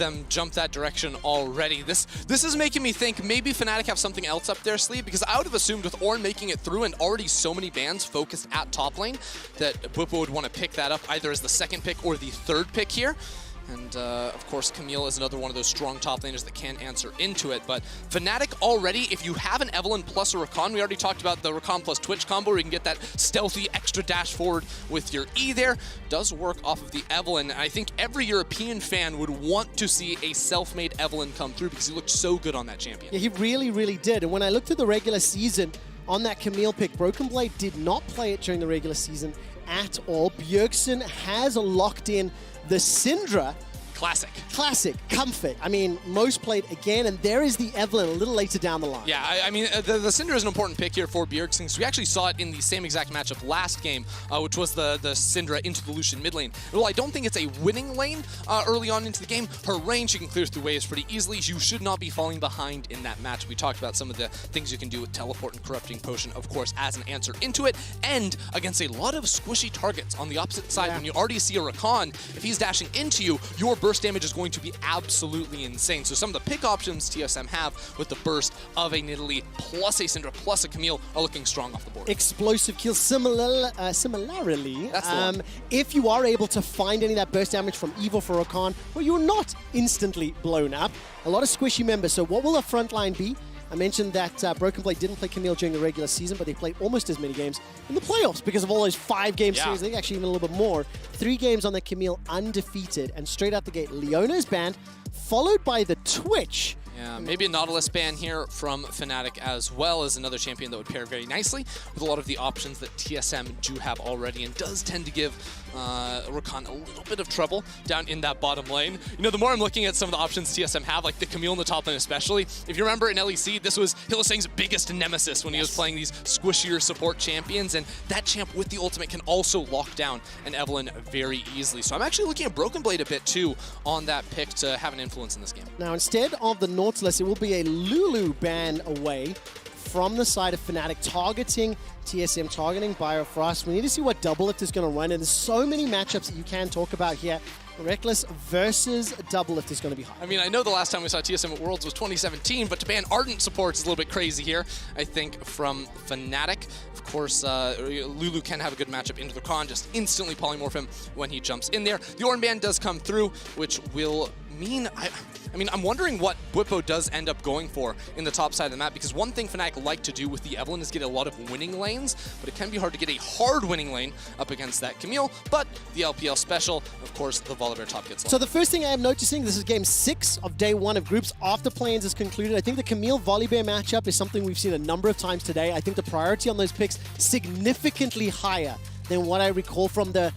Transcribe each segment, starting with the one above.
them jump that direction already. This is making me think maybe Fnatic have something else up their sleeve, because I would have assumed with Ornn making it through and already so many bans focused at top lane that Bwipo would want to pick that up either as the second pick or the third pick here. And of course, Camille is another one of those strong top laners that can answer into it. But Fnatic already, if you have an Evelynn plus a Rakan, we already talked about the Rakan plus Twitch combo where you can get that stealthy extra dash forward with your E there. Does work off of the Evelynn. And I think every European fan would want to see a self-made Evelynn come through because he looked so good on that champion. Yeah, he really, really did. And when I looked at the regular season on that Camille pick, Broken Blade did not play it during the regular season at all. Bjergsen has locked in the Syndra. Classic. Comfort. I mean, most played again, and there is the Evelynn a little later down the line. Yeah, I mean, the Syndra is an important pick here for Bjergsen. So we actually saw it in the same exact matchup last game, which was the Syndra into the Lucian mid lane. Well, I don't think it's a winning lane early on into the game. Her range, she can clear through waves pretty easily. You should not be falling behind in that match. We talked about some of the things you can do with Teleport and Corrupting Potion, of course, as an answer into it, and against a lot of squishy targets on the opposite side. When you already see a Rakan, if he's dashing into you, your burst damage is going to be absolutely insane. So some of the pick options TSM have with the burst of a Nidalee plus a Syndra plus a Camille are looking strong off the board. Explosive kills. Similarly, that's the one. If you are able to find any of that burst damage from Evo for Rakan, well, you're not instantly blown up. A lot of squishy members. So what will the front line be? I mentioned that Broken Blade didn't play Camille during the regular season, but they played almost as many games in the playoffs because of all those 5-game series. I think actually even a little bit more. 3 games on the Camille undefeated, and straight out the gate, Leona is banned, followed by the Twitch. Yeah, maybe a Nautilus ban here from Fnatic, as well as another champion that would pair very nicely with a lot of the options that TSM do have already, and does tend to give Rakan a little bit of trouble down in that bottom lane. You know, the more I'm looking at some of the options TSM have, like the Camille in the top lane especially, if you remember in LEC, this was Hylissang's biggest nemesis when he was playing these squishier support champions, and that champ with the ultimate can also lock down an Evelynn very easily. So I'm actually looking at Broken Blade a bit too on that pick to have an influence in this game. Now, instead of the Nautilus, it will be a Lulu ban away from the side of Fnatic, targeting TSM, targeting Biofrost. We need to see what Doublelift is going to run, and there's so many matchups that you can talk about here. Reckless versus Doublelift is going to be hard. I mean, I know the last time we saw TSM at Worlds was 2017, but to ban Ardent supports is a little bit crazy here, I think, from Fnatic. Of course, Lulu can have a good matchup into the Rakan, just instantly polymorph him when he jumps in there. The Ornn ban does come through, which will mean... I mean, I'm wondering what Bwipo does end up going for in the top side of the map, because one thing Fnatic like to do with the Evelynn is get a lot of winning lanes, but it can be hard to get a hard winning lane up against that Camille. But the LPL special, of course, the Volibear top gets lost. So the first thing I am noticing, this is game 6 of day 1 of groups after play-ins is concluded. I think the Camille Volibear matchup is something we've seen a number of times today. I think the priority on those picks significantly higher than what I recall from the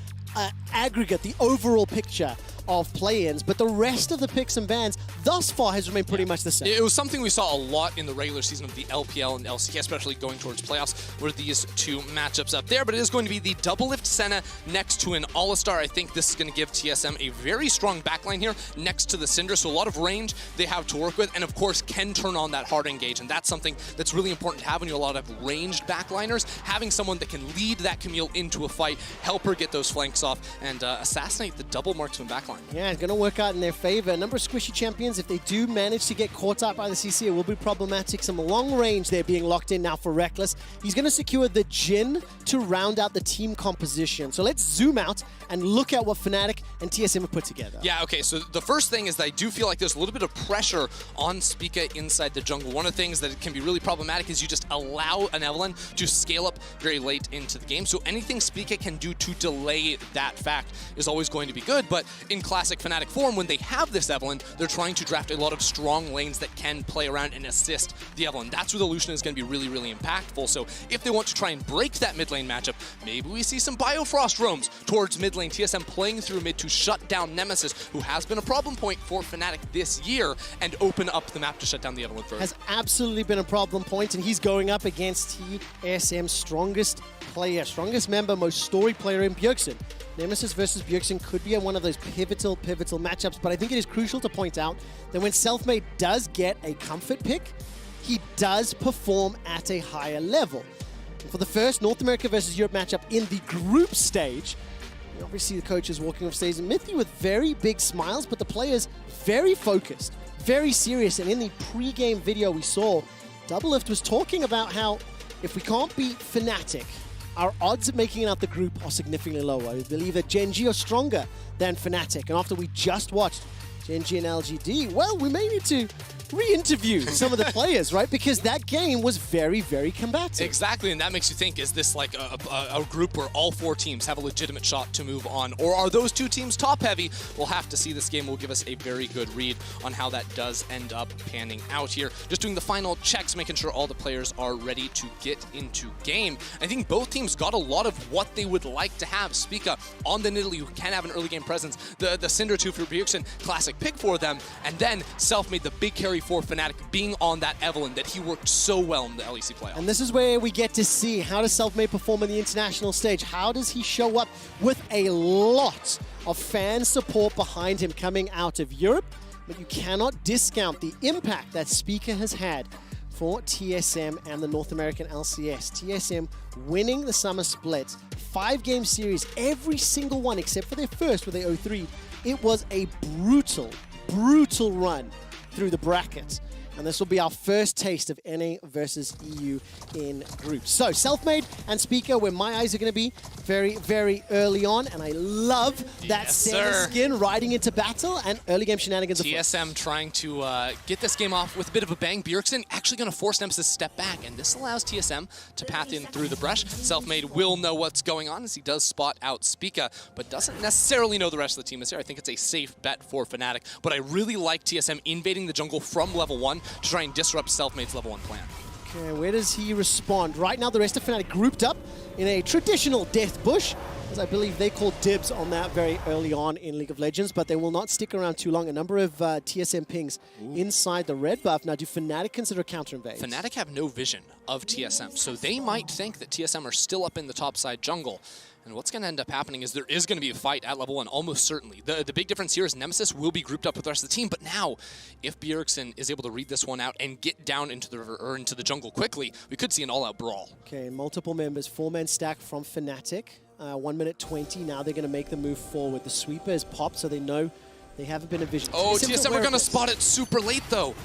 aggregate, the overall picture of play-ins, but the rest of the picks and bans thus far has remained pretty much the same. It was something we saw a lot in the regular season of the LPL and LCK, especially going towards playoffs, were these two matchups up there, but it is going to be the Doublelift Senna next to an Alistar. I think this is going to give TSM a very strong backline here next to the Syndra, so a lot of range they have to work with, and of course can turn on that hard engage, and that's something that's really important to have when you have a lot of ranged backliners. Having someone that can lead that Camille into a fight, help her get those flanks off, and assassinate the double marksman backline. Yeah, it's going to work out in their favor. A number of squishy champions, if they do manage to get caught up by the CC, it will be problematic. Some long range there being locked in now for Reckless. He's going to secure the Jhin to round out the team composition. So let's zoom out and look at what Fnatic and TSM have put together. Yeah, okay, so the first thing is that I do feel like there's a little bit of pressure on Spica inside the jungle. One of the things that can be really problematic is you just allow an Evelynn to scale up very late into the game. So anything Spica can do to delay that fact is always going to be good, but in classic Fnatic form, when they have this Evelynn, they're trying to draft a lot of strong lanes that can play around and assist the Evelynn. That's where the Lucian is going to be really, really impactful. So if they want to try and break that mid lane matchup, maybe we see some Biofrost roams towards mid lane. TSM playing through mid to shut down Nemesis, who has been a problem point for Fnatic this year, and open up the map to shut down the Evelynn further. Has absolutely been a problem point, and he's going up against TSM's strongest player, strongest member, most storied player in Bjergsen. Nemesis versus Bjergsen could be one of those pivotal matchups, but I think it is crucial to point out that when Selfmade does get a comfort pick, he does perform at a higher level. And for the first North America versus Europe matchup in the group stage, Obviously, the coach is walking off stage. Mithy with very big smiles, but the players very focused, very serious. And in the pre-game video we saw, Doublelift was talking about how if we can't beat Fnatic, our odds of making it out the group are significantly lower. I believe that Gen G are stronger than Fnatic. And after we just watched Gen G and LGD, well, we may need to re-interview some of the players, right? Because that game was very, very combative. Exactly, and that makes you think, is this like a group where all 4 teams have a legitimate shot to move on? Or are those 2 teams top-heavy? We'll have to see. This game will give us a very good read on how that does end up panning out here. Just doing the final checks, making sure all the players are ready to get into game. I think both teams got a lot of what they would like to have. Spica on the Nidalee, who can have an early game presence. The Cinder 2 for Bjergsen, classic pick for them. And then Selfmade, the big carry for Fnatic, being on that Evelyn that he worked so well in the LEC playoffs. And this is where we get to see how does Selfmade perform on the international stage. How does he show up with a lot of fan support behind him coming out of Europe? But you cannot discount the impact that Spica has had for TSM and the North American LCS. TSM winning the summer split, 5-game series, every single one except for their first where they 0-3. It was a brutal, brutal run through the brackets. And this will be our first taste of NA versus EU in groups. So, Selfmade and Spica, where my eyes are going to be very, very early on. And I love that Senna skin riding into battle and early game shenanigans. TSM trying to get this game off with a bit of a bang. Bjergsen actually going to force Nemesis to step back. And this allows TSM to path in through the brush. Selfmade will know what's going on as he does spot out Spica, but doesn't necessarily know the rest of the team is here. I think it's a safe bet for Fnatic. But I really like TSM invading the jungle from level 1 to try and disrupt Selfmade's level 1 plan. Okay, where does he respond? Right now, the rest of Fnatic grouped up in a traditional death bush, as I believe they called dibs on that very early on in League of Legends, but they will not stick around too long. A number of TSM pings inside the red buff. Now, do Fnatic consider a counter invade? Fnatic have no vision of TSM, so they might think that TSM are still up in the top side jungle. And what's going to end up happening is there is going to be a fight at level 1, almost certainly. The big difference here is Nemesis will be grouped up with the rest of the team, but now, if Bjergsen is able to read this one out and get down into the river or into the jungle quickly, we could see an all-out brawl. Okay, multiple members, 4-man stack from Fnatic. 1 minute 20, now they're going to make the move forward. The sweeper is popped, so they know they haven't been envisioned. Oh, TSM are going to spot it super late, though.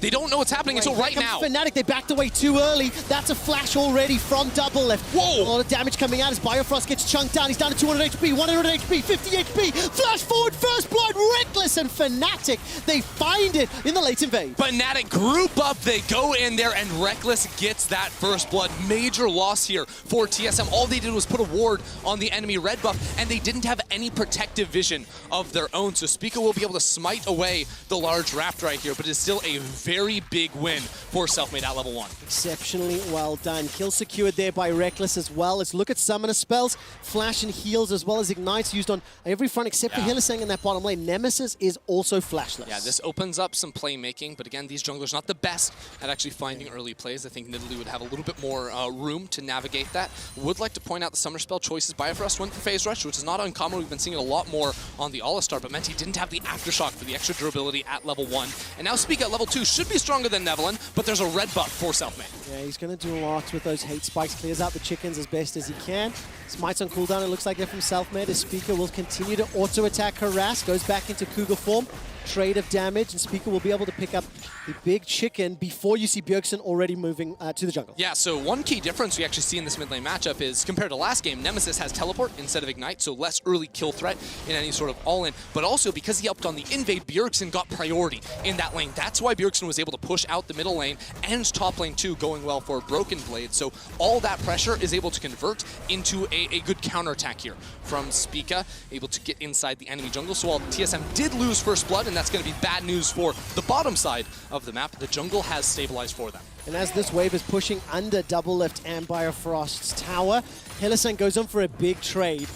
They don't know what's happening until right now. Fnatic, they backed away too early. That's a flash already from Doublelift. Whoa! A lot of damage coming out as Biofrost gets chunked down. He's down to 200 HP, 100 HP, 50 HP. Flash forward, first blood, Reckless and Fnatic. They find it in the late invade. Fnatic group up, they go in there, and Reckless gets that first blood. Major loss here for TSM. All they did was put a ward on the enemy red buff, and they didn't have any protective vision of their own. So Spica will be able to smite away the large Raptor right here, but it's still a very big win for Selfmade at level 1. Exceptionally well done. Kill secured there by Reckless as well. Let's look at summoner spells, flash and heals, as well as ignites used on every front except for Hylissang in that bottom lane. Nemesis is also flashless. Yeah, this opens up some playmaking, but again, these junglers not the best at actually finding early plays. I think Nidalee would have a little bit more room to navigate that. Would like to point out the summoner spell choices. Biofrost went for Phase Rush, which is not uncommon. We've been seeing it a lot more on the All-Star, but meant he didn't have the Aftershock for the extra durability at level 1. And now Spica at level 2 should be stronger than Nevelin, but there's a red buff for Selfmade. Yeah, he's going to do a lot with those hate spikes. Clears out the chickens as best as he can. Smites on cooldown, it looks like they're from Selfmade. The Spica will continue to auto-attack harass, goes back into Cougar form. Trade of damage, and Spica will be able to pick up the big chicken before you see Bjergsen already moving to the jungle. Yeah, so one key difference we actually see in this mid lane matchup is compared to last game, Nemesis has teleport instead of ignite, so less early kill threat in any sort of all-in, but also because he helped on the invade, Bjergsen got priority in that lane. That's why Bjergsen was able to push out the middle lane and top lane too, going well for Broken Blade. So all that pressure is able to convert into a good counterattack here from Spica, able to get inside the enemy jungle. So while TSM did lose first blood, and that's going to be bad news for the bottom side of the map, the jungle has stabilized for them. And as this wave is pushing under Doublelift and Biofrost's tower, Hylissang goes on for a big trade.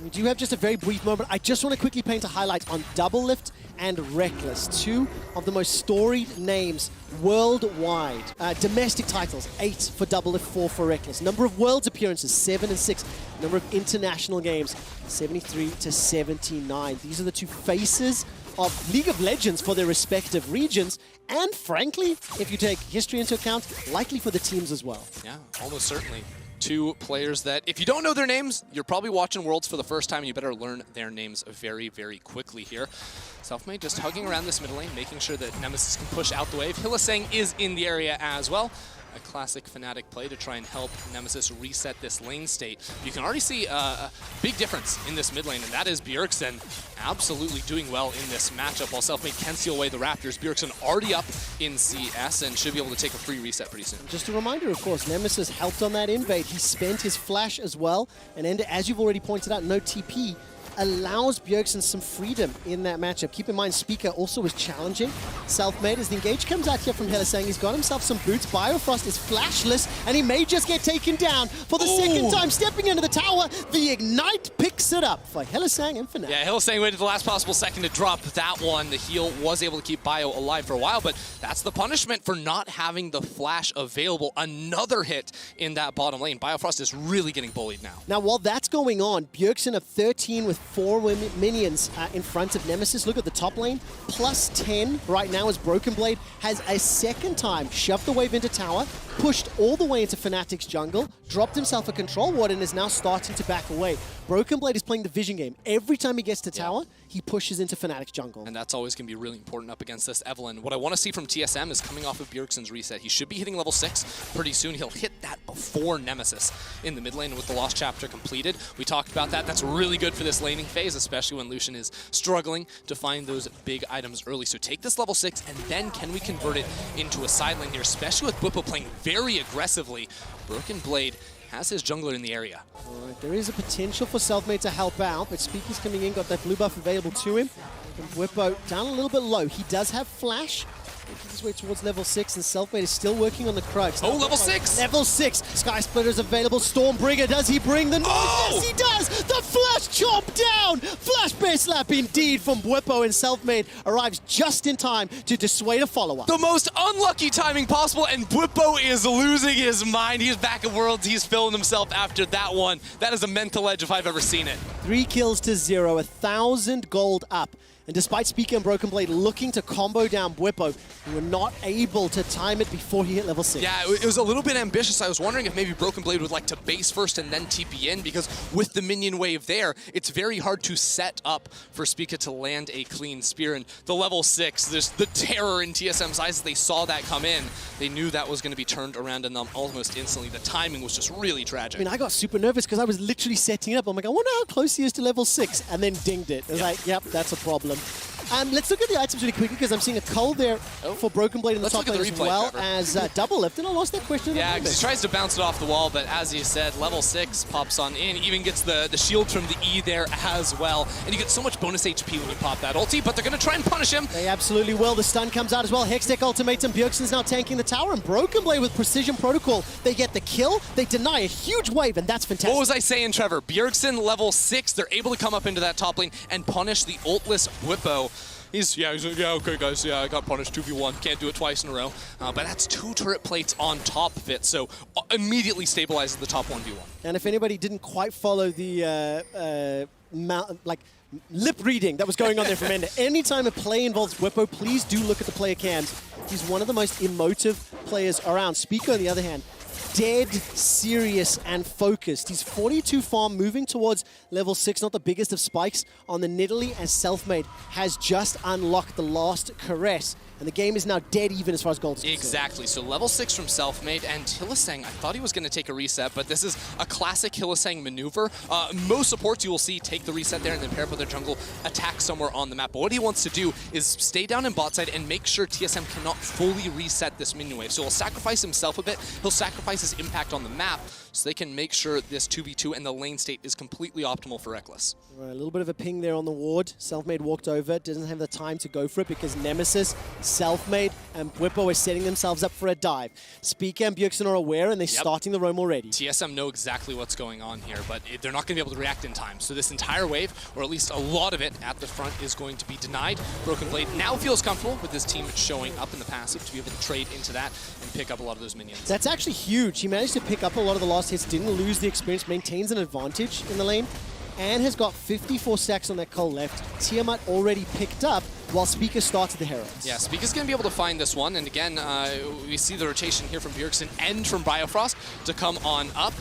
We do have just a very brief moment. I just want to quickly paint a highlight on Doublelift and Reckless, 2 of the most storied names worldwide. Domestic titles, 8 for Doublelift, 4 for Reckless. Number of Worlds appearances, 7 and 6. Number of international games, 73 to 79. These are the 2 faces of League of Legends for their respective regions, and frankly, if you take history into account, likely for the teams as well. Yeah, almost certainly. Two players that, if you don't know their names, you're probably watching Worlds for the first time, and you better learn their names very, very quickly here. Selfmade just hugging around this mid lane, making sure that Nemesis can push out the wave. Hylissang is in the area as well. A classic Fnatic play to try and help Nemesis reset this lane state. You can already see a big difference in this mid lane, and that is Bjergsen absolutely doing well in this matchup. While Selfmade can seal away the Raptors, Bjergsen already up in CS and should be able to take a free reset pretty soon. Just a reminder, of course, Nemesis helped on that invade. He spent his flash as well, and Ender, as you've already pointed out, no TP, allows Bjergsen some freedom in that matchup. Keep in mind, Speaker also was challenging Selfmade as the engage comes out here from Hylissang. He's got himself some boots. Biofrost is flashless, and he may just get taken down for the second time. Stepping into the tower, the Ignite picks it up for Hylissang and Fnatic. Yeah, Hylissang waited the last possible second to drop that one. The heal was able to keep Bio alive for a while, but that's the punishment for not having the flash available. Another hit in that bottom lane. Biofrost is really getting bullied now. Now, while that's going on, Bjergsen of 13 with 4 minions in front of Nemesis. Look at the top lane. Plus 10 right now as Broken Blade has a second time shoved the wave into tower, pushed all the way into Fnatic's jungle, dropped himself a control ward, and is now starting to back away. Broken Blade is playing the vision game. Every time he gets to tower, he pushes into Fnatic's jungle. And that's always going to be really important up against this Evelynn. What I want to see from TSM is coming off of Bjergsen's reset. He should be hitting level 6 pretty soon. He'll hit that before Nemesis in the mid lane with the Lost Chapter completed. We talked about that. That's really good for this laning phase, especially when Lucian is struggling to find those big items early. So take this level 6, and then can we convert it into a side lane here, especially with Bwipo playing very aggressively. Broken Blade has his jungler in the area. All right, there is a potential for Selfmade to help out, but Speaker's coming in, got that blue buff available to him. And Bwipo down a little bit low. He does have flash. Making his way towards level 6, and Selfmade is still working on the Krugs. Oh, level 6! Level 6! Sky Splitter is available. Stormbringer, does he bring the noise? Oh! Yes, he does! The flash chop down! Flash base slap indeed from Bwipo, and Selfmade arrives just in time to dissuade a follow-up. The most unlucky timing possible, and Bwipo is losing his mind. He's back at Worlds. He's filling himself after that one. That is a mental edge if I've ever seen it. 3 kills to 0, 1,000 gold up. And despite Speaker and Broken Blade looking to combo down Bwipo, we were not able to time it before he hit level 6. Yeah, it was a little bit ambitious. I was wondering if maybe Broken Blade would like to base first and then TP in, because with the minion wave there, it's very hard to set up for Speaker to land a clean spear. And the level 6, there's the terror in TSM's eyes as they saw that come in. They knew that was going to be turned around on them almost instantly. The timing was just really tragic. I mean, I got super nervous because I was literally setting it up. I'm like, I wonder how close he is to level 6, and then dinged it. I was like, yep, that's a problem. Let's look at the items really quickly, because I'm seeing a cull there for Broken Blade in the top lane, as well as Double Lift, and I lost that question. Yeah, because he tries to bounce it off the wall, but as you said, level 6 pops on in, even gets the shield from the E there as well, and you get so much bonus HP when you pop that ulti, but they're going to try and punish him. They absolutely will. The stun comes out as well. Hextech Ultimatum. Bjergsen's now tanking the tower, and Broken Blade with Precision Protocol. They get the kill, they deny a huge wave, and that's fantastic. What was I saying, Trevor? Bjergsen, level 6, they're able to come up into that top lane and punish the ultless Bwipo. He's like, yeah, okay, guys, yeah, I got punished 2v1. Can't do it twice in a row. But that's 2 turret plates on top of it, so immediately stabilizes the top 1v1. And if anybody didn't quite follow the lip reading that was going on there from Ender, anytime a play involves Bwipo, please do look at the player cams. He's one of the most emotive players around. Speaker, on the other hand, dead serious and focused. He's 42 farm, moving towards level 6, not the biggest of spikes on the Nidalee, as Selfmade has just unlocked the last caress. And the game is now dead even as far as gold is concerned. Exactly. So level 6 from Selfmade, and Hylissang, I thought he was going to take a reset, but this is a classic Hylissang maneuver. Most supports you will see take the reset there and then pair up with their jungle, attack somewhere on the map. But what he wants to do is stay down in bot side and make sure TSM cannot fully reset this minion wave. So he'll sacrifice himself a bit. He'll sacrifice his impact on the map so they can make sure this 2v2 and the lane state is completely optimal for Reckless. Right, a little bit of a ping there on the ward. Selfmade walked over, doesn't have the time to go for it because Nemesis, Selfmade, and Bwipo are setting themselves up for a dive. Speaker and Bjergsen are aware, and they're starting the roam already. TSM know exactly what's going on here, but they're not going to be able to react in time. So this entire wave, or at least a lot of it at the front, is going to be denied. Broken Blade now feels comfortable with his team showing up in the passive to be able to trade into that and pick up a lot of those minions. That's actually huge. He managed to pick up a lot of the last hits, didn't lose the experience, maintains an advantage in the lane, and has got 54 stacks on that cull left. Tiamat already picked up while Speaker started the Heralds. Yeah, Speaker's going to be able to find this one, and again, we see the rotation here from Bjergsen and from Biofrost to come on up.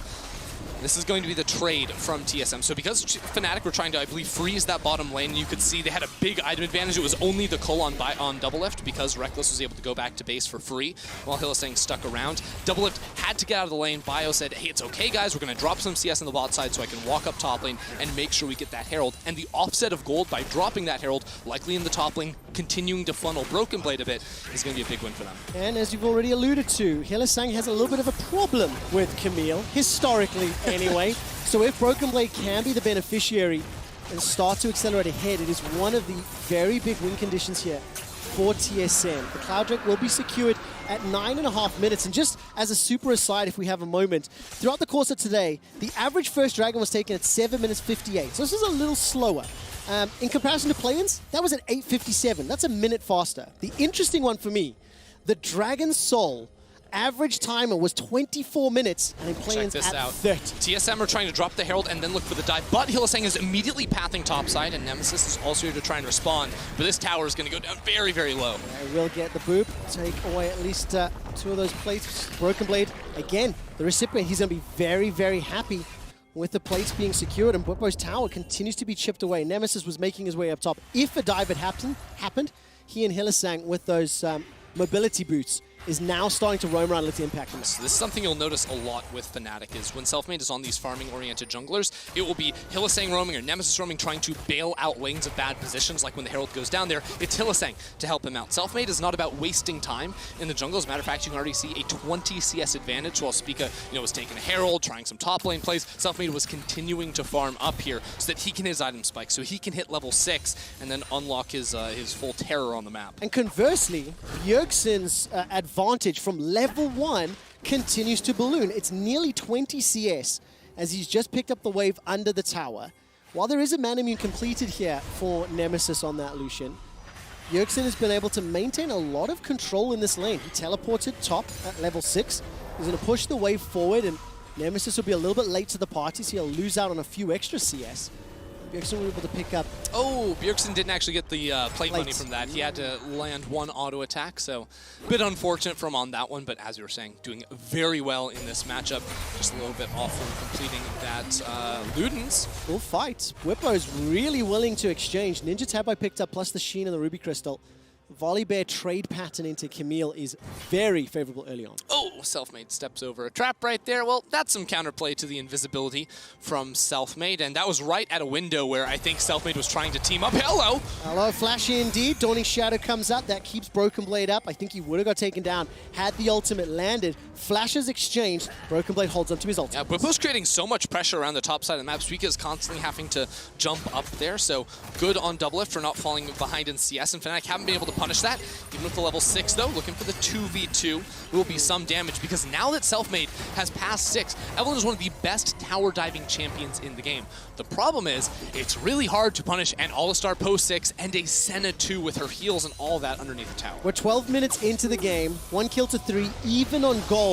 This is going to be the trade from TSM. So because Fnatic were trying to, I believe, freeze that bottom lane, you could see they had a big item advantage. It was only the Cull on Double Lift because Rekkles was able to go back to base for free while Hylissang stuck around. Double Lift had to get out of the lane. Bio said, hey, it's okay, guys. We're going to drop some CS on the bot side so I can walk up top lane and make sure we get that Herald. And the offset of gold by dropping that Herald, likely in the top lane, continuing to funnel Broken Blade a bit, is going to be a big win for them. And as you've already alluded to, Hylissang has a little bit of a problem with Camille, historically anyway. So if Broken Blade can be the beneficiary and start to accelerate ahead, it is one of the very big win conditions here for TSM. The Cloud Drake will be secured at 9.5 minutes. And just as a super aside, if we have a moment, throughout the course of today, the average first Dragon was taken at 7 minutes 58. So this is a little slower. In comparison to play-ins, that was at 8:57. That's a minute faster. The interesting one for me, the Dragon Soul average timer was 24 minutes, and in play-ins at 30. TSM are trying to drop the Herald and then look for the dive, but Hylissang is immediately pathing topside, and Nemesis is also here to try and respond. But this tower is going to go down very, very low. I will get the boop, take away at least 2 of those plates. Broken Blade, again, the recipient, he's going to be very, very happy with the plates being secured, and Bwipo's tower continues to be chipped away. Nemesis was making his way up top. If a dive had happened, he and Hylissang with those mobility boots is now starting to roam around, let the impact him. So this is something you'll notice a lot with Fnatic is when Selfmade is on these farming-oriented junglers, it will be Hylissang roaming or Nemesis roaming trying to bail out lanes of bad positions, like when the Herald goes down there, it's Hylissang to help him out. Selfmade is not about wasting time in the jungle. As a matter of fact, you can already see a 20 CS advantage while Spica, was taking a Herald, trying some top lane plays. Selfmade was continuing to farm up here so that he can hit his item spike, so he can hit level 6 and then unlock his full terror on the map. And conversely, Bjergsen's advantage from level 1 continues to balloon. It's nearly 20 CS as he's just picked up the wave under the tower. While there is a man immune completed here for Nemesis on that Lucian, Bjergsen has been able to maintain a lot of control in this lane. He teleported top at level 6. He's going to push the wave forward, and Nemesis will be a little bit late to the party, so he'll lose out on a few extra CS. Bjergsen will be able to pick up... Oh, Bjergsen didn't actually get the plate money from that. He had to land 1 auto attack, so a bit unfortunate for him on that one, but as you were saying, doing very well in this matchup. Just a little bit off from completing that Ludens. Full fight. Bwipo is really willing to exchange. Ninja Tab I picked up, plus the Sheen and the Ruby Crystal. Volibear trade pattern into Camille is very favorable early on. Oh, Selfmade steps over a trap right there. Well, that's some counterplay to the invisibility from Selfmade, and that was right at a window where I think Selfmade was trying to team up. Hello! Hello, flashy indeed. Dawning Shadow comes up. That keeps Broken Blade up. I think he would have got taken down had the ultimate landed. Flashes exchanged. Broken Blade holds onto his ultimate. Yeah, Bwipo's creating so much pressure around the top side of the map. Spica is constantly having to jump up there, so good on Double Lift for not falling behind in CS, and Fnatic haven't been able to punish that. Even with the level 6, though, looking for the 2v2. There will be some damage because now that Selfmade has passed 6, Evelynn is one of the best tower diving champions in the game. The problem is, it's really hard to punish an All-Star post 6 and a Senna 2 with her heals and all that underneath the tower. We're 12 minutes into the game, 1 kill to 3, even on gold.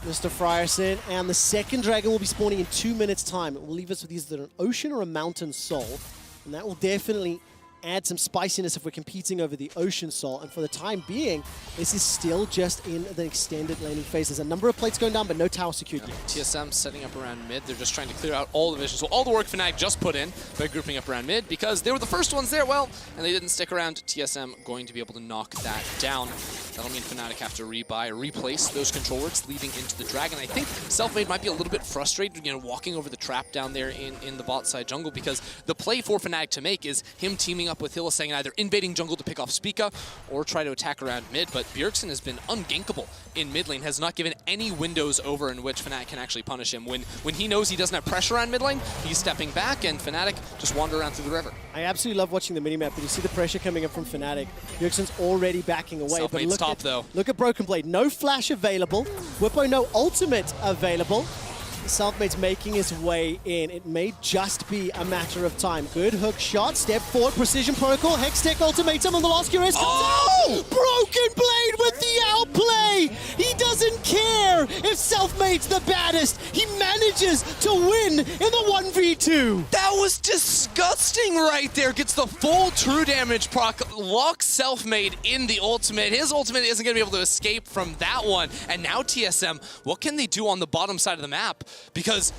Mr. Frierson, and the second dragon will be spawning in 2 minutes' time. It will leave us with either an ocean or a mountain soul, and that will definitely add some spiciness if we're competing over the Ocean Soul. And for the time being, this is still just in the extended laning phase. There's a number of plates going down, but no tower secured yet. TSM setting up around mid. They're just trying to clear out all the vision. So all the work Fnatic just put in by grouping up around mid because they were the first ones there, well, and they didn't stick around. TSM going to be able to knock that down. That'll mean Fnatic have to rebuy or replace those control works leading into the Dragon. I think Selfmade might be a little bit frustrated, walking over the trap down there in the bot side jungle because the play for Fnatic to make is him teaming up with Hylissang and either invading jungle to pick off Spica or try to attack around mid, but Bjergsen has been ungankable in mid lane, has not given any windows over in which Fnatic can actually punish him. When he knows he doesn't have pressure on mid lane, he's stepping back and Fnatic just wander around through the river. I absolutely love watching the minimap, but you see the pressure coming up from Fnatic. Bjergsen's already backing away. Selfmade's top though. Look at Broken Blade, no flash available. Bwipo, no ultimate available. Selfmade's making his way in. It may just be a matter of time. Good hook shot, step forward, precision protocol, Hextech ultimatum on the last QS. Oh! Broken Blade with the outplay! He does doesn't care if Selfmade's the baddest. He manages to win in the 1v2. That was disgusting right there. Gets the full true damage proc, locks Selfmade in the ultimate. His ultimate isn't going to be able to escape from that one. And now TSM, what can they do on the bottom side of the map? Because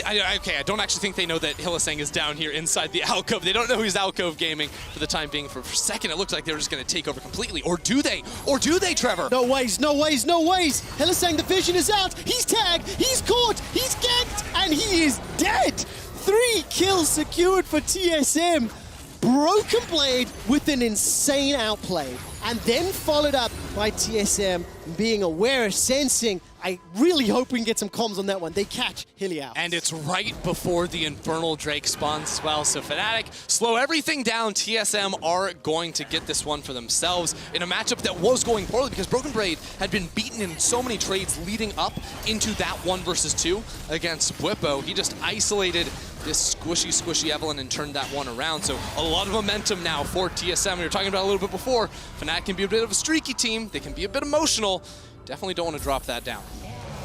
I don't actually think they know that Hylissang is down here inside the alcove. They don't know he's alcove gaming for the time being. For a second, it looked like they were just going to take over completely. Or do they? Or do they, Trevor? No ways, no ways, no ways. Hylissang, the vision is out. He's tagged, he's caught, he's ganked, and he is dead. 3 kills secured for TSM. Broken Blade with an insane outplay. And then followed up by TSM being aware, sensing. I really hope we can get some comms on that one. They catch Hilly out. And it's right before the Infernal Drake spawns as well. So Fnatic slow everything down. TSM are going to get this one for themselves in a matchup that was going poorly because Broken Blade had been beaten in so many trades leading up into that 1 versus 2 against Bwipo. He just isolated this squishy Evelyn and turned that one around. So a lot of momentum now for TSM. We were talking about a little bit before. Fnatic can be a bit of a streaky team. They can be a bit emotional. Definitely don't want to drop that down.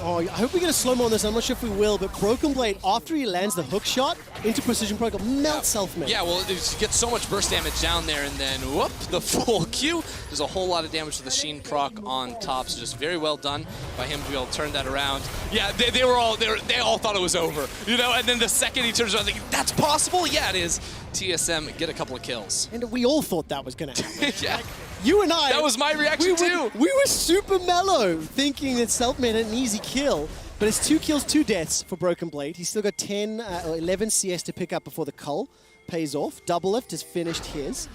Oh, I hope we get a slow-mo on this. I'm not sure if we will, but Broken Blade, after he lands the hook shot into Precision Protocol, melts Selfmade. Yeah, well, it gets so much burst damage down there, and then, whoop, the full Q. There's a whole lot of damage to the Sheen proc on top, so just very well done by him to be able to turn that around. Yeah, they all thought it was over, you know, and then the second he turns around, thinking, that's possible? Yeah, it is. TSM get a couple of kills. And we all thought that was going to happen. Yeah. Like, you and I. That was my reaction too. We were super mellow, thinking that Selfmade had an easy kill. But it's 2 kills, 2 deaths for Broken Blade. He's still got 10 or 11 CS to pick up before the cull pays off. Double Lift has finished his.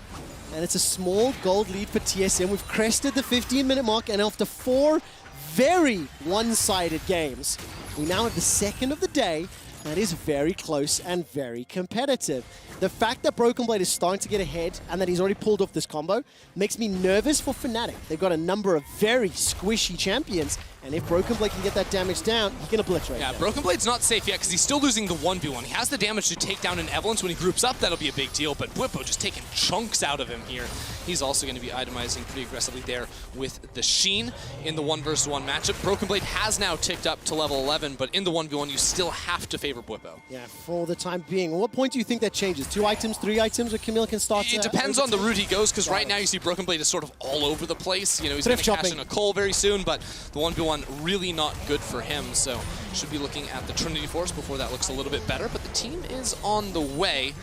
And it's a small gold lead for TSM. We've crested the 15-minute mark, and after 4 very one-sided games, we now have the second of the day. That is very close and very competitive. The fact that Broken Blade is starting to get ahead and that he's already pulled off this combo makes me nervous for Fnatic. They've got a number of very squishy champions, and if Broken Blade can get that damage down, he can obliterate them. Broken Blade's not safe yet because he's still losing the 1v1. He has the damage to take down an Evelyn, so when he groups up, that'll be a big deal, but Bwipo just taking chunks out of him here. He's also going to be itemizing pretty aggressively there with the Sheen in the 1 versus 1 matchup. Broken Blade has now ticked up to level 11, but in the 1v1, you still have to favor Bwipo. Yeah, for the time being. At what point do you think that changes? 2 items, 3 items, or Camille can start? It depends on the route he goes, because right now you see Broken Blade is sort of all over the place. You know, he's going to cash in a Cole very soon, but the 1v1 really not good for him, so should be looking at the Trinity Force before that looks a little bit better, but the team is on the way.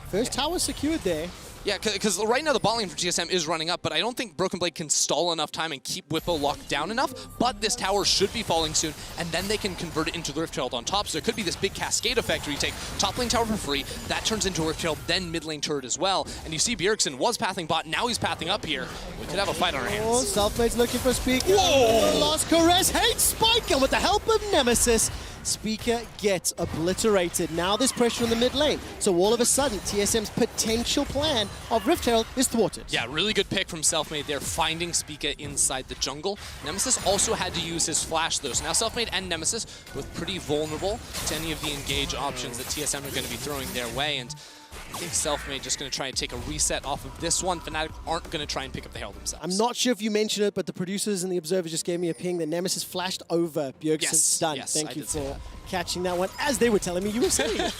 First tower secured there. Yeah, because right now the bot lane for TSM is running up, but I don't think Broken Blade can stall enough time and keep Bwipo locked down enough, but this tower should be falling soon, and then they can convert it into the Rift Herald on top, so there could be this big cascade effect where you take top lane tower for free, that turns into a Rift Herald, then mid lane turret as well, and you see Bjergsen was pathing bot, now he's pathing up here. We could have a fight on our hands. Oh, Selfmade's looking for Speaker. Whoa! Lost Caress, hates Spike, and with the help of Nemesis, Speaker gets obliterated. Now there's pressure in the mid lane. So all of a sudden, TSM's potential plan of Rift Herald is thwarted. Yeah, really good pick from Selfmade there, finding Speaker inside the jungle. Nemesis also had to use his flash though. So now Selfmade and Nemesis both pretty vulnerable to any of the engage options that TSM are going to be throwing their way. And I think Selfmade just going to try and take a reset off of this one. Fnatic aren't going to try and pick up the Herald themselves. I'm not sure if you mentioned it, but the producers and the observers just gave me a ping that Nemesis flashed over Bjergsen. Yes, Done. yes, Thank you did say for that. catching that one, as they were telling me you were saying it.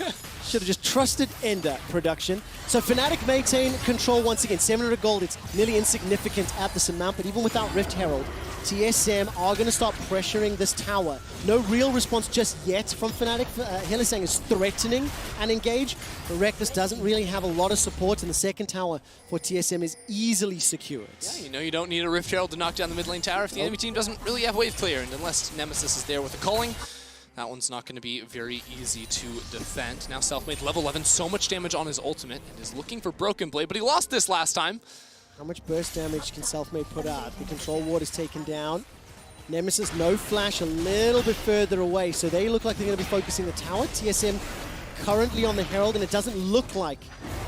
Should have just trusted Ender production. So Fnatic maintain control once again. 700 gold, it's nearly insignificant at this amount, but even without Rift Herald, TSM are going to start pressuring this tower. No real response just yet from Fnatic. Hylissang is threatening and engage, but Reckless doesn't really have a lot of support, and the second tower for TSM is easily secured. Yeah, you know you don't need a Rift Herald to knock down the mid lane tower if the enemy team doesn't really have wave clear, and unless Nemesis is there with the culling, that one's not going to be very easy to defend. Now Selfmade, level 11, so much damage on his ultimate, and is looking for Broken Blade, but he lost this last time. How much burst damage can Selfmade put out? The control ward is taken down. Nemesis, no flash, a little bit further away, so they look like they're going to be focusing the tower. TSM currently on the Herald, and it doesn't look like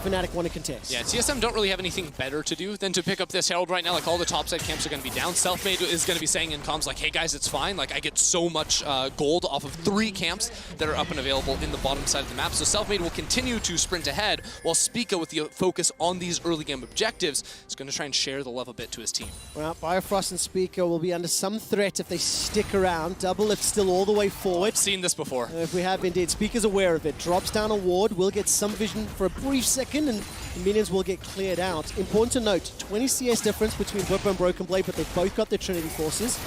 Fnatic want to contest. Yeah, TSM don't really have anything better to do than to pick up this Herald right now. Like, all the topside camps are going to be down. Selfmade is going to be saying in comms, like, hey guys, it's fine. Like, I get so much gold off of 3 camps that are up and available in the bottom side of the map. So Selfmade will continue to sprint ahead, while Spica, with the focus on these early game objectives, is going to try and share the love a bit to his team. Well, Biofrost and Spica will be under some threat if they stick around. Double lift still all the way forward. I've seen this before. If we have indeed. Spica's aware of it. Drops down a ward, will get some vision for a brief second, and the minions will get cleared out. Important to note, 20 CS difference between Whippo and Broken Blade, but they've both got their Trinity forces.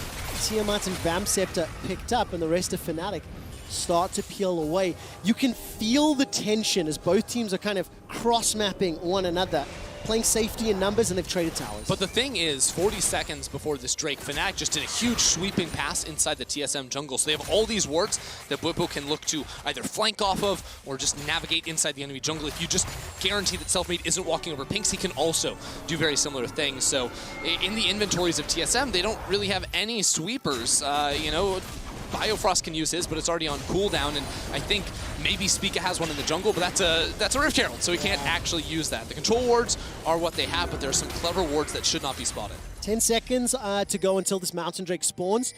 Tiamat and Bam Scepter picked up, and the rest of Fnatic start to peel away. You can feel the tension as both teams are kind of cross-mapping one another, playing safety in numbers, and they've traded towers. But the thing is, 40 seconds before this Drake, Fnatic just did a huge sweeping pass inside the TSM jungle. So they have all these wards that Whippo can look to either flank off of or just navigate inside the enemy jungle. If you just guarantee that Selfmade isn't walking over pinks, he can also do very similar things. So in the inventories of TSM, they don't really have any sweepers. You know, Biofrost can use his, but it's already on cooldown, and I think maybe Spica has one in the jungle, but that's a Rift Herald, so he can't actually use that. The control wards are what they have, but there are some clever wards that should not be spotted. 10 seconds to go until this Mountain Drake spawns.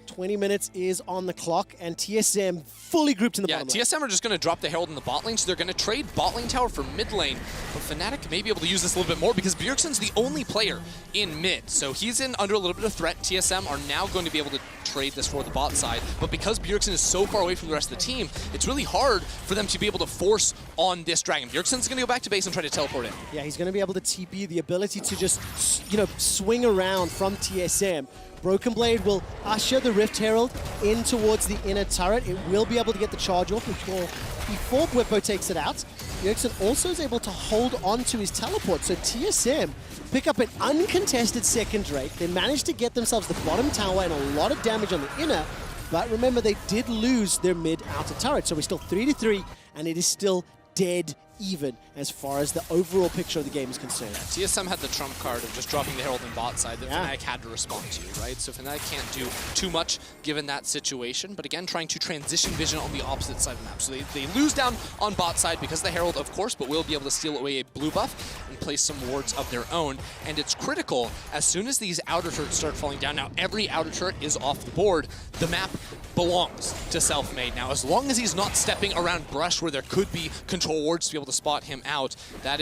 20 minutes is on the clock, and TSM fully grouped in the bottom lane. Yeah, TSM are just going to drop the Herald in the bot lane, so they're going to trade bot lane tower for mid lane. But Fnatic may be able to use this a little bit more because Bjergsen's the only player in mid. So he's under a little bit of threat. TSM are now going to be able to trade this for the bot side. But because Bjergsen is so far away from the rest of the team, it's really hard for them to be able to force on this dragon. Bjergsen's going to go back to base and try to teleport in. Yeah, he's going to be able to TP, the ability to just, you know, swing around from TSM. Broken Blade usher the Rift Herald in towards the inner turret. It will be able to get the charge off before Whippo takes it out. Bjergsen also is able to hold on to his teleport, so TSM pick up an uncontested second Drake. They managed to get themselves the bottom tower and a lot of damage on the inner, but remember, they did lose their mid-outer turret, so we're still 3-3, and it is still dead even as far as the overall picture of the game is concerned. Yeah, TSM had the trump card of just dropping the Herald in bot side that Fnatic had to respond to, right? So Fnatic can't do too much given that situation, but again, trying to transition vision on the opposite side of the map. So they lose down on bot side because of the Herald, of course, but will be able to steal away a blue buff and place some wards of their own. And it's critical, as soon as these outer turrets start falling down, now every outer turret is off the board, the map belongs to Selfmade. Now, as long as he's not stepping around brush where there could be control wards to be able to spot him out, that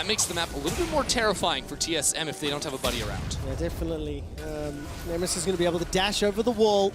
makes the map a little bit more terrifying for TSM if they don't have a buddy around. Yeah, definitely. Nemesis is going to be able to dash over the wall.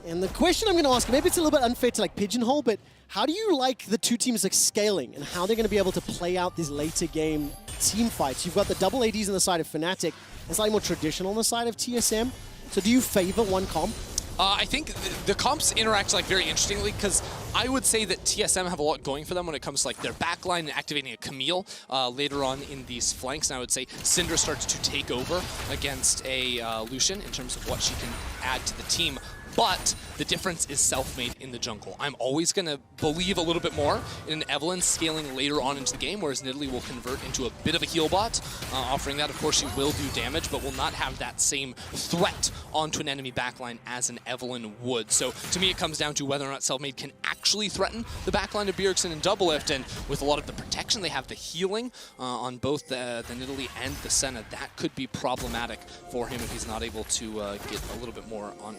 And the question I'm going to ask, maybe it's a little bit unfair to like pigeonhole, but how do you like the two teams like scaling and how they're going to be able to play out these later game team fights? You've got the double ADs on the side of Fnatic and slightly more traditional on the side of TSM. So do you favor one comp? I think the comps interact like very interestingly because I would say that TSM have a lot going for them when it comes to like their backline and activating a Camille later on in these flanks. And I would say Syndra starts to take over against a Lucian in terms of what she can add to the team. But the difference is Selfmade in the jungle. I'm always going to believe a little bit more in an Evelynn scaling later on into the game, whereas Nidalee will convert into a bit of a heal bot. Offering that, of course, she will do damage, but will not have that same threat onto an enemy backline as an Evelynn would. So to me, it comes down to whether or not Selfmade can actually threaten the backline of Bjergsen and Double Lift, and with a lot of the protection, they have the healing on both the Nidalee and the Senna. That could be problematic for him if he's not able to get a little bit more on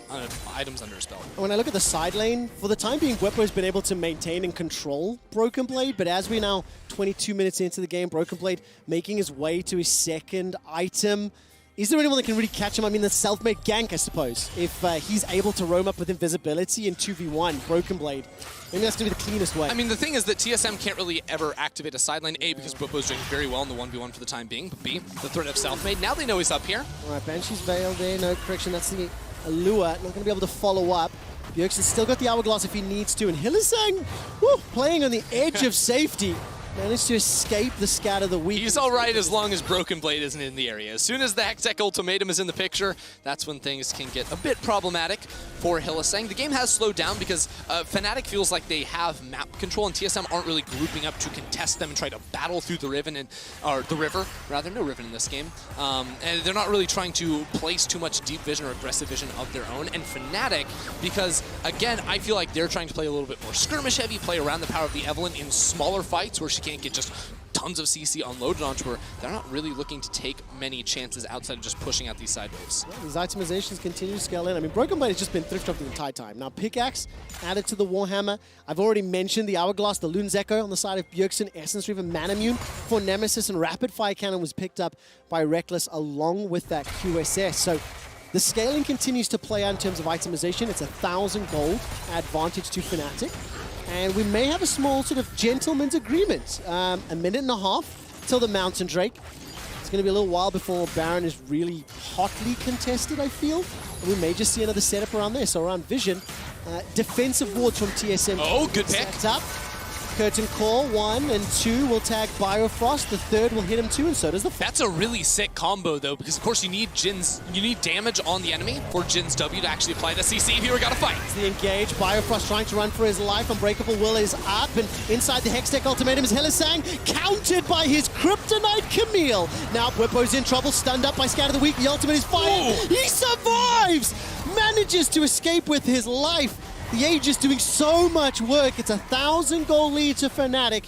items under his belt. When I look at the side lane, for the time being, Whippo has been able to maintain and control Broken Blade, but as we're now 22 minutes into the game, Broken Blade making his way to his second item. Is there anyone that can really catch him? I mean, the self-made gank, I suppose. If he's able to roam up with invisibility in 2v1, Broken Blade, maybe that's going to be the cleanest way. I mean, the thing is that TSM can't really ever activate a side lane, A, because Whippo's doing very well in the 1v1 for the time being, but B, the threat of self-made. Now they know he's up here. All right, Banshee's Veil there, no correction, that's the allure. Not going to be able to follow up. Bjergsen's still got the Hourglass if he needs to, and Hylissang, playing on the edge of safety. Managed to escape the scatter the weak. He's all right as long as Broken Blade isn't in the area. As soon as the Hextech Ultimatum is in the picture, that's when things can get a bit problematic for Hylissang. The game has slowed down because Fnatic feels like they have map control, and TSM aren't really grouping up to contest them and try to battle through the Riven, or the river, rather, no Riven in this game. And they're not really trying to place too much deep vision or aggressive vision of their own. And Fnatic, because again, I feel like they're trying to play a little bit more skirmish heavy, play around the power of the Evelynn in smaller fights where she can't get just tons of CC unloaded onto her, they're not really looking to take many chances outside of just pushing out these side waves. Yeah, these itemizations continue to scale in. I mean, Broken Blade has just been thrift dropped the entire time. Now, Pickaxe added to the Warhammer. I've already mentioned the Hourglass, the Loon's Echo on the side of Bjergsen, Essence Reaver, Manamune for Nemesis, and Rapid Fire Cannon was picked up by Reckless along with that QSS. So the scaling continues to play out in terms of itemization. It's 1,000 gold advantage to Fnatic. And we may have a small sort of gentleman's agreement. A minute and a half till the Mountain Drake. It's going to be a little while before Baron is really hotly contested, I feel. And we may just see another setup around there. So around Vision, defensive wards from TSM. Oh, good pick. Set up. Curtain Call, 1 and 2 will tag Biofrost. The third will hit him too, and so does the fourth. That's a really sick combo though, because of course you need damage on the enemy for Jin's W to actually apply the CC. Here we gotta fight. It's the engage. Biofrost trying to run for his life. Unbreakable Will is up, and inside the Hextech ultimatum is Hylissang, countered by his Kryptonite Camille. Now Bwipo's in trouble, stunned up by Scout of the Week. The ultimate is fired. Ooh. He survives! Manages to escape with his life. The Aegis doing so much work. It's 1,000 goal lead to Fnatic.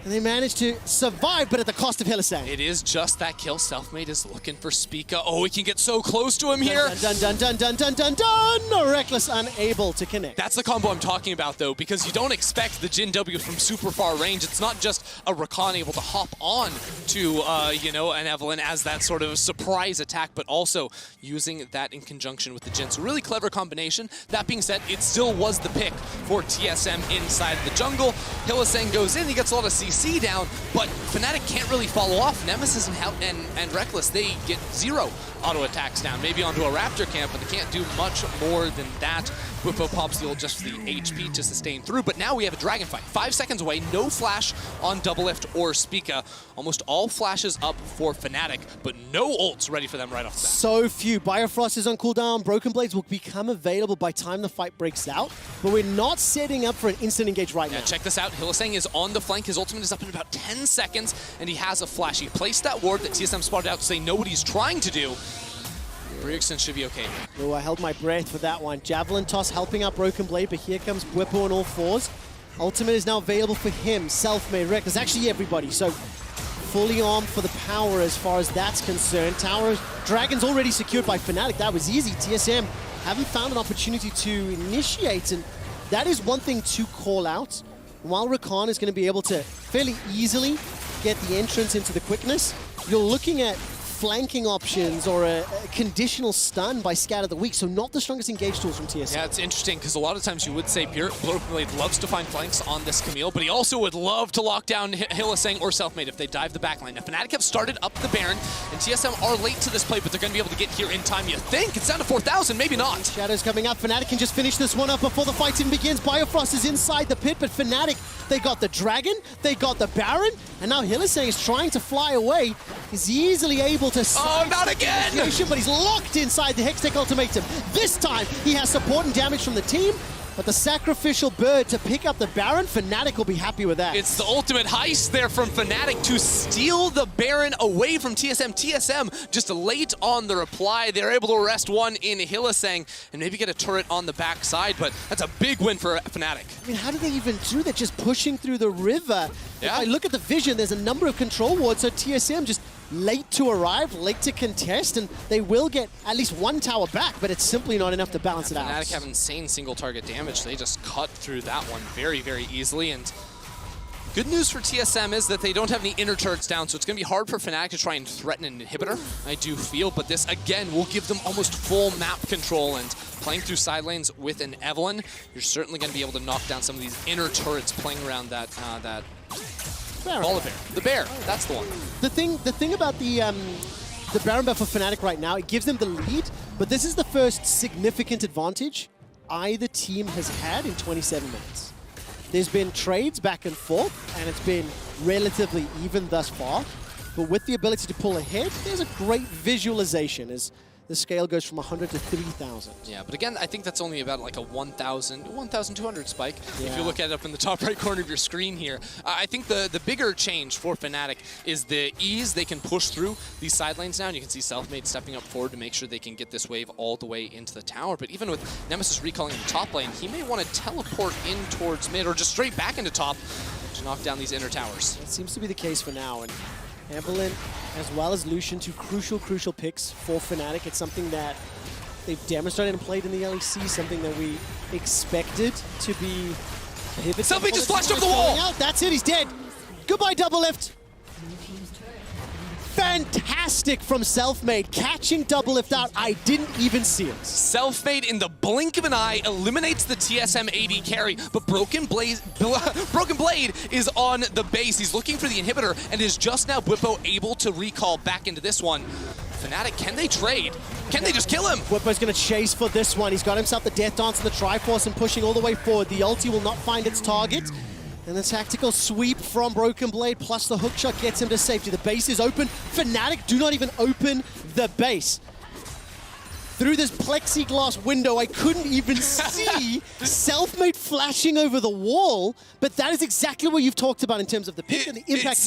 And they managed to survive, but at the cost of Hylissang. It is just that kill. Selfmade is looking for Spica. Oh, he can get so close to him here. Dun, dun, dun, dun, dun, dun, dun, dun. Reckless unable to connect. That's the combo I'm talking about, though, because you don't expect the Jin W from super far range. It's not just a Rakan able to hop on to, an Evelynn as that sort of surprise attack, but also using that in conjunction with the Jin. So really clever combination. That being said, it still was the pick for TSM inside the jungle. Hylissang goes in, he gets a lot of CC down, but Fnatic can't really follow off. Nemesis and Reckless, they get 0 auto attacks down, maybe onto a Raptor camp, but they can't do much more than that. Bwipo pops the ult just for the HP to sustain through, but now we have a dragon fight. 5 seconds away, no flash on Doublelift or Spica. Almost all flashes up for Fnatic, but no ults ready for them right off the bat. So few. Biofrost is on cooldown. Broken Blades will become available by time the fight breaks out, but we're not setting up for an instant engage right now. Check this out. Hylissang is on the flank. His ultimate is up in about 10 seconds, and he has a flash. He placed that ward that TSM spotted out so they know what he's trying to do. Bjergsen should be okay. Oh, I held my breath for that one. Javelin toss helping out Broken Blade, but here comes Bwipo on all fours. Ultimate is now available for him. Selfmade, Reckless, actually everybody. So fully armed for the power as far as that's concerned. Tower Dragon's already secured by Fnatic. That was easy. TSM haven't found an opportunity to initiate, and that is one thing to call out. While Rakan is going to be able to fairly easily get the entrance into the quickness, you're looking at flanking options or a conditional stun by Scout of the Week, so not the strongest engage tools from TSM. Yeah, it's interesting because a lot of times you would say Broken Blade loves to find flanks on this Camille, but he also would love to lock down Hylissang or Selfmade if they dive the backline. Now, Fnatic have started up the Baron, and TSM are late to this play, but they're going to be able to get here in time. You think? It's down to 4,000, maybe not. Shadows coming up. Fnatic can just finish this one up before the fight even begins. Biofrost is inside the pit, but Fnatic, they got the Dragon, they got the Baron, and now Hylissang is trying to fly away. He's easily able to... Oh, not again! But he's locked inside the Hextech ultimatum. This time, he has support and damage from the team, but the sacrificial bird to pick up the Baron, Fnatic will be happy with that. It's the ultimate heist there from Fnatic to steal the Baron away from TSM. TSM just late on the reply. They're able to arrest one in Hylissang and maybe get a turret on the backside, but that's a big win for Fnatic. I mean, how do they even do that? Just pushing through the river. Yeah. If I look at the vision, there's a number of control wards, so TSM just late to arrive, late to contest, and they will get at least one tower back, but it's simply not enough to balance it out. Fnatic have insane single target damage. They just cut through that one very, very easily, and good news for TSM is that they don't have any inner turrets down, so it's going to be hard for Fnatic to try and threaten an inhibitor, I do feel, but this, again, will give them almost full map control, and playing through side lanes with an Evelynn, you're certainly going to be able to knock down some of these inner turrets playing around that the bear, that's the one. The thing about the Baron buff for Fnatic right now, it gives them the lead, but this is the first significant advantage either team has had in 27 minutes. There's been trades back and forth, and it's been relatively even thus far, but with the ability to pull ahead, there's a great visualization as the scale goes from 100 to 3,000. Yeah, but again, I think that's only about like a 1,200 spike. Yeah. If you look at it up in the top right corner of your screen here. I think the bigger change for Fnatic is the ease they can push through these side lanes now. And you can see Selfmade stepping up forward to make sure they can get this wave all the way into the tower. But even with Nemesis recalling in the top lane, he may want to teleport in towards mid or just straight back into top. to knock down these inner towers. That seems to be the case for now. And Evelyn, as well as Lucian, two crucial picks for Fnatic. It's something that they've demonstrated and played in the LEC, something that we expected to be pivotal. Selfmade just flashed over the wall! That's it, he's dead. Goodbye, double lift. Fantastic from Selfmade, catching double lift out. I didn't even see it. Selfmade in the blink of an eye eliminates the TSM AD carry, but Broken Blade is on the base. He's looking for the inhibitor and is just now Bwipo able to recall back into this one. Fnatic, can they trade? Can they just kill him? Bwipo's going to chase for this one. He's got himself the Death Dance and the Triforce and pushing all the way forward. The ulti will not find its target. And the tactical sweep from Broken Blade plus the hookshot gets him to safety. The base is open. Fnatic do not even open the base. Through this plexiglass window, I couldn't even see Selfmade flashing over the wall, but that is exactly what you've talked about in terms of the pick and the impact.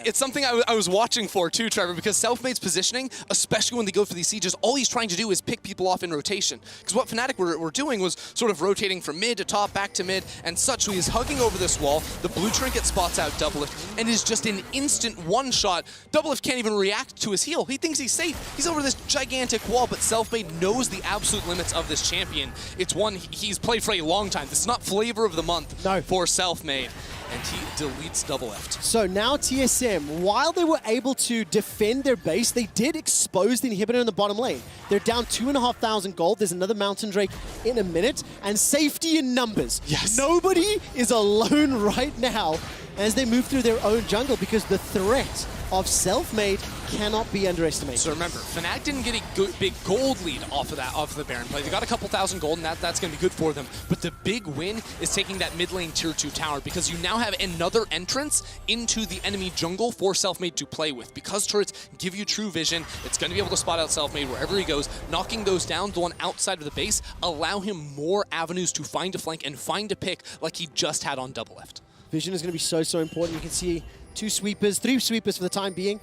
It's something I was watching for too, Trevor, because Selfmade's positioning, especially when they go for these sieges, all he's trying to do is pick people off in rotation. Because what Fnatic were doing was sort of rotating from mid to top, back to mid, and such. So he's hugging over this wall. The blue trinket spots out Doublelift, and is just an instant one-shot. Doublelift can't even react to his heal. He thinks he's safe. He's over this gigantic wall, but Selfmade knows the absolute limits of this champion. It's one he's played for a long time. This is not flavor of the month for Selfmade. And he deletes Doublelift. So now TSM, while they were able to defend their base, they did expose the inhibitor in the bottom lane. They're down 2,500 gold. There's another Mountain Drake in a minute. And safety in numbers. Yes. Nobody is alone right now as they move through their own jungle because the threat of Selfmade cannot be underestimated. So remember, Fnatic didn't get a big gold lead off of the Baron play. They got a couple thousand gold, and that's going to be good for them. But the big win is taking that mid lane tier 2 tower, because you now have another entrance into the enemy jungle for Selfmade to play with. Because turrets give you true vision, it's going to be able to spot out Selfmade wherever he goes. Knocking those down, the one outside of the base, allow him more avenues to find a flank and find a pick like he just had on Doublelift. Vision is going to be so important. You can see 3 sweepers for the time being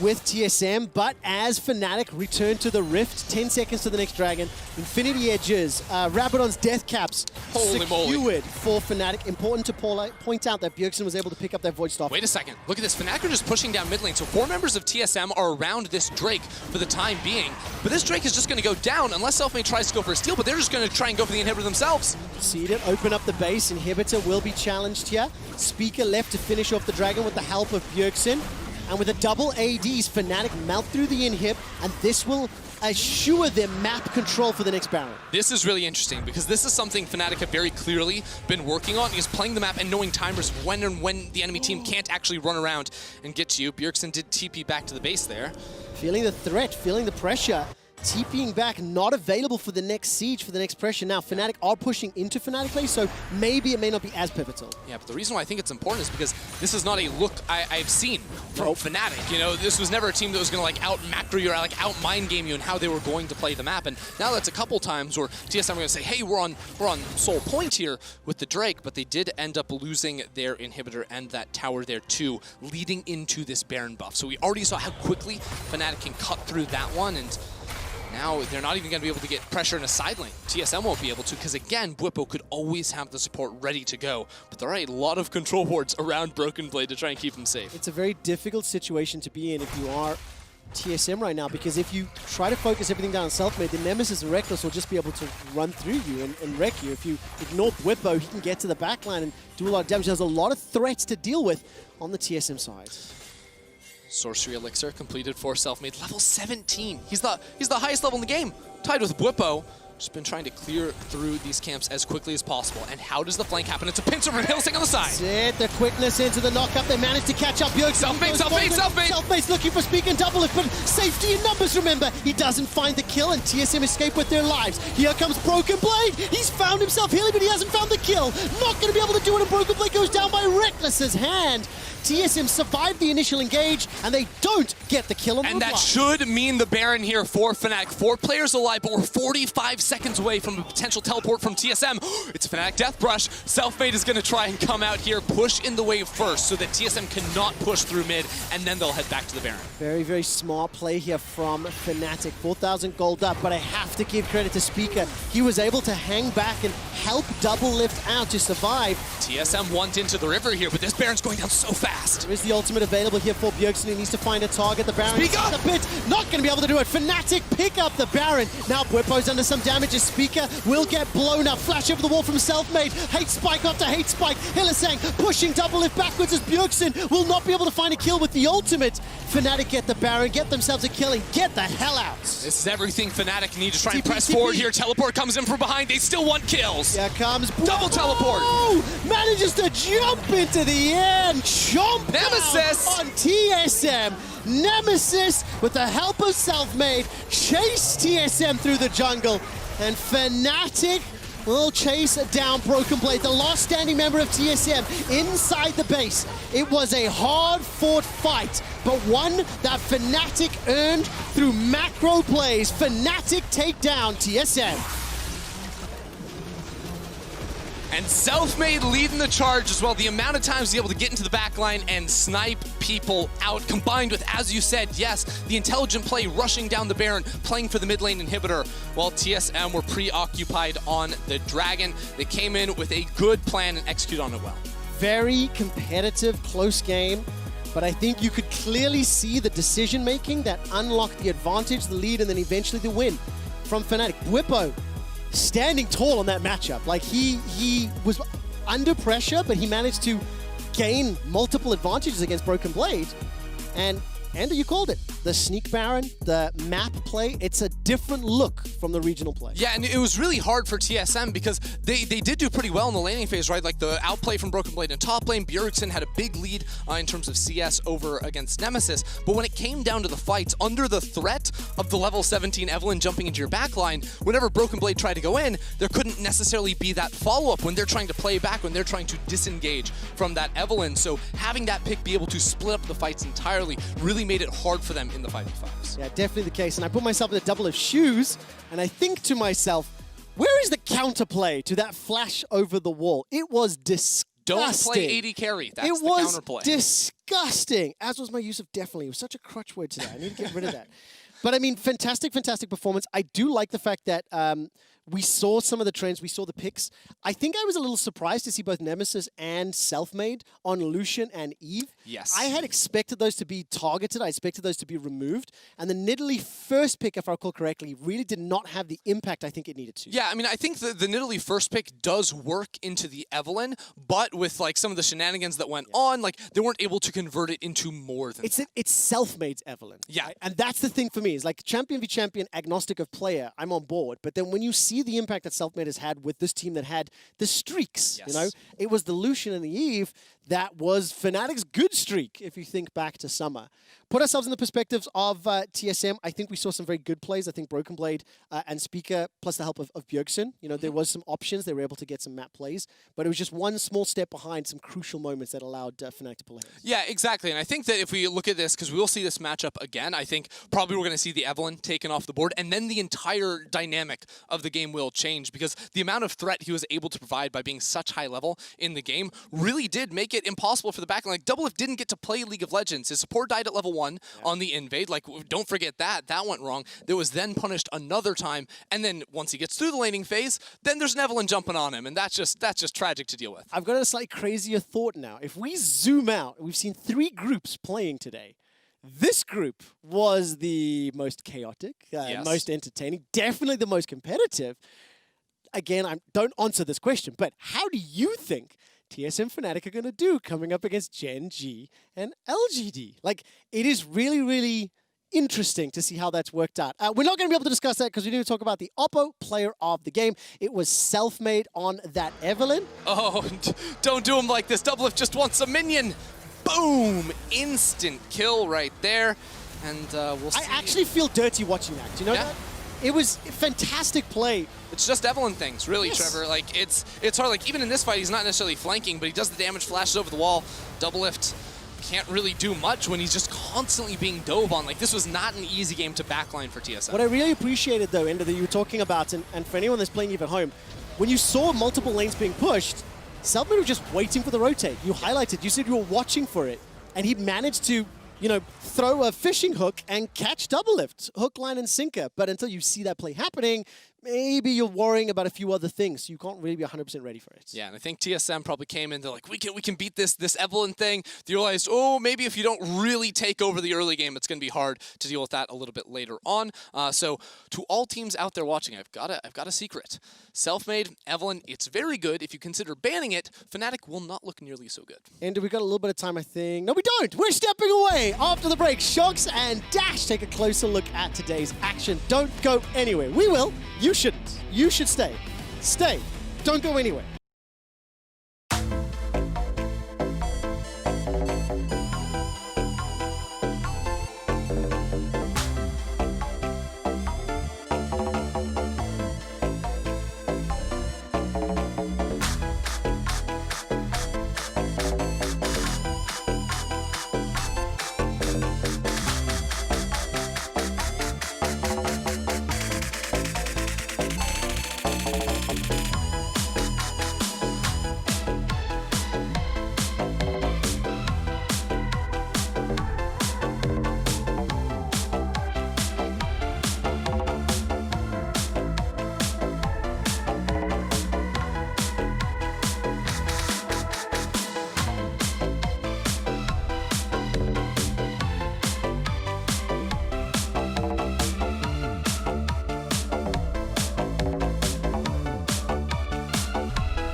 with TSM, but as Fnatic return to the Rift, 10 seconds to the next dragon, Infinity Edges, Rabadon's Death Caps secured for Fnatic. Important to point out that Bjergsen was able to pick up that Void Staff. Wait a second, look at this. Fnatic are just pushing down mid lane, so 4 members of TSM are around this Drake for the time being. But this Drake is just going to go down unless Selfmade tries to go for a steal, but they're just going to try and go for the inhibitor themselves. See it, open up the base. Inhibitor will be challenged here. Speaker left to finish off the dragon with the help of Bjergsen. And with a double ADs, Fnatic melt through the inhib, and this will assure them map control for the next Baron. This is really interesting because this is something Fnatic have very clearly been working on, is playing the map and knowing timers when the enemy team can't actually run around and get to you. Bjergsen did TP back to the base there. Feeling the threat, feeling the pressure. TPing back, not available for the next siege, for the next pressure. Now, Fnatic are pushing into Fnatic play, so maybe it may not be as pivotal. Yeah, but the reason why I think it's important is because this is not a look I've seen from Fnatic. You know, this was never a team that was going to like out-macro you or like out-mind game you and how they were going to play the map. And now that's a couple times where TSM are going to say, hey, we're on sole point here with the Drake, but they did end up losing their inhibitor and that tower there too, leading into this Baron buff. So we already saw how quickly Fnatic can cut through that one, and now they're not even going to be able to get pressure in a side lane. TSM won't be able to, because again, Bwipo could always have the support ready to go. But there are a lot of control wards around Broken Blade to try and keep him safe. It's a very difficult situation to be in if you are TSM right now, because if you try to focus everything down on Selfmade, the Nemesis and Reckless will just be able to run through you and wreck you. If you ignore Bwipo, he can get to the backline and do a lot of damage. There's a lot of threats to deal with on the TSM side. Sorcery Elixir completed for Selfmade, level 17. He's the highest level in the game, tied with Bwipo. Just been trying to clear through these camps as quickly as possible. And how does the flank happen? It's a pincer from Hillsing on the side. Set the quickness into the knockup. They managed to catch up. Selfmade! Selfmade's looking for Speak and Double Lift, but safety in numbers, remember. He doesn't find the kill, and TSM escape with their lives. Here comes Broken Blade. He's found himself healing, but he hasn't found the kill. Not going to be able to do it, and Broken Blade goes down by Reckless's hand. TSM survive the initial engage, and they don't get the kill on the And that should mean the Baron here for Fnatic. 4 players alive, but we're 45 seconds away from a potential teleport from TSM. It's Fnatic Death Brush. Selfmade is going to try and come out here, push in the wave first so that TSM cannot push through mid, and then they'll head back to the Baron. Very, very smart play here from Fnatic. 4,000 gold up, but I have to give credit to Spica. He was able to hang back and help double lift out to survive. TSM want into the river here, but this Baron's going down so fast. There is the ultimate available here for Bjergsen. He needs to find a target. The Baron Speak up! the pit, not going to be able to do it. Fnatic pick up the Baron. Now Bwipo's under some damage as Spica will get blown up. Flash over the wall from Selfmade. Hate spike after hate spike. Hylissang pushing double lift backwards as Bjergsen will not be able to find a kill with the ultimate. Fnatic get the Baron, get themselves a kill, and get the hell out. This is everything Fnatic need to try and press forward here. Teleport comes in from behind. They still want kills. Here comes Double teleport. Manages to jump into the air and chomp Nemesis on TSM. Nemesis, with the help of Selfmade, chase TSM through the jungle. And Fnatic will chase down Broken Blade, the last standing member of TSM, inside the base. It was a hard-fought fight, but one that Fnatic earned through macro plays. Fnatic take down TSM. And Selfmade leading the charge as well. The amount of times he's able to get into the back line and snipe people out, combined with, as you said, yes, the intelligent play, rushing down the Baron, playing for the mid lane inhibitor, while TSM were preoccupied on the Dragon. They came in with a good plan and execute on it well. Very competitive, close game, but I think you could clearly see the decision-making that unlocked the advantage, the lead, and then eventually the win from Fnatic. Bwipo standing tall on that matchup. Like, he was under pressure, but he managed to gain multiple advantages against Broken Blade. And Andrew, you called it. The Sneak Baron, the map play, it's a different look from the regional play. Yeah, and it was really hard for TSM because they did do pretty well in the laning phase, right? Like the outplay from Broken Blade in top lane, Bjergsen had a big lead in terms of CS over against Nemesis. But when it came down to the fights, under the threat of the level 17 Evelynn jumping into your backline, whenever Broken Blade tried to go in, there couldn't necessarily be that follow-up when they're trying to play back, when they're trying to disengage from that Evelynn. So having that pick be able to split up the fights entirely really made it hard for them in the 5v5s. Yeah, definitely the case. And I put myself in a double of shoes, and I think to myself, where is the counterplay to that flash over the wall? It was disgusting. Don't play AD carry. That's the counterplay. It was disgusting, as was my use of definitely. It was such a crutch word today. I need to get rid of that. But I mean, fantastic performance. I do like the fact that we saw some of the trends, we saw the picks. I think I was a little surprised to see both Nemesis and Selfmade on Lucian and Eve. Yes. I had expected those to be targeted. I expected those to be removed. And the Nidalee first pick, if I recall correctly, really did not have the impact I think it needed to. Yeah, I mean, I think the Nidalee first pick does work into the Evelynn, but with like some of the shenanigans that went on, like they weren't able to convert it into more than that. It's Selfmade's Evelynn. Yeah. Right? And that's the thing for me, is like champion v champion, agnostic of player, I'm on board. But then when you see the impact that Selfmade has had with this team that had the streaks, yes. you know, it was the Lucian and the Eve that was Fnatic's good streak, if you think back to summer. Put ourselves in the perspectives of TSM. I think we saw some very good plays. I think Broken Blade and Spica, plus the help of Bjergsen, you know, there was some options. They were able to get some map plays, but it was just one small step behind some crucial moments that allowed Fnatic to pull ahead. Yeah, exactly. And I think that if we look at this, because we will see this matchup again, I think probably we're going to see the Evelynn taken off the board, and then the entire dynamic of the game will change, because the amount of threat he was able to provide by being such high level in the game really did make it impossible for the backline. Like, Doublelift didn't get to play League of Legends. His support died at level 1 on the invade. Like, don't forget that. That went wrong. That was then punished another time, and then once he gets through the laning phase, then there's an Evelynn jumping on him, and that's just tragic to deal with. I've got a slightly crazier thought now. If we zoom out, we've seen 3 groups playing today. This group was the most chaotic, yes. most entertaining, definitely the most competitive. Again, don't answer this question, but how do you think TSM Fnatic are going to do coming up against Gen G and LGD? Like, it is really, really interesting to see how that's worked out. We're not going to be able to discuss that because we need to talk about the Oppo player of the game. It was Selfmade on that Evelynn. Oh, don't do him like this. Doublelift just wants a minion. Boom! Instant kill right there. And we'll see. I actually feel dirty watching that. Do you know that? It was a fantastic play. It's just Evelynn things, really, yes. Trevor. Like, it's hard. Like, even in this fight, he's not necessarily flanking, but he does the damage, flashes over the wall. Doublelift can't really do much when he's just constantly being dove on. Like, this was not an easy game to backline for TSM. What I really appreciated, though, Ender, that you were talking about, and for anyone that's playing Eve at home, when you saw multiple lanes being pushed, Selfmade was just waiting for the rotate. You highlighted, you said you were watching for it, and he managed to, you know, throw a fishing hook and catch double lift, hook, line, and sinker. But until you see that play happening, maybe you're worrying about a few other things. So you can't really be 100% ready for it. Yeah, and I think TSM probably came in, they're like, we can beat this Evelyn thing. They realized, oh, maybe if you don't really take over the early game, it's going to be hard to deal with that a little bit later on. So to all teams out there watching, I've got a secret. Selfmade, Evelyn, it's very good. If you consider banning it, Fnatic will not look nearly so good. And we've got a little bit of time, I think. No, we don't. We're stepping away after the break. Shox and Dash take a closer look at today's action. Don't go anywhere. We will. You shouldn't. You should stay. Stay. Don't go anywhere.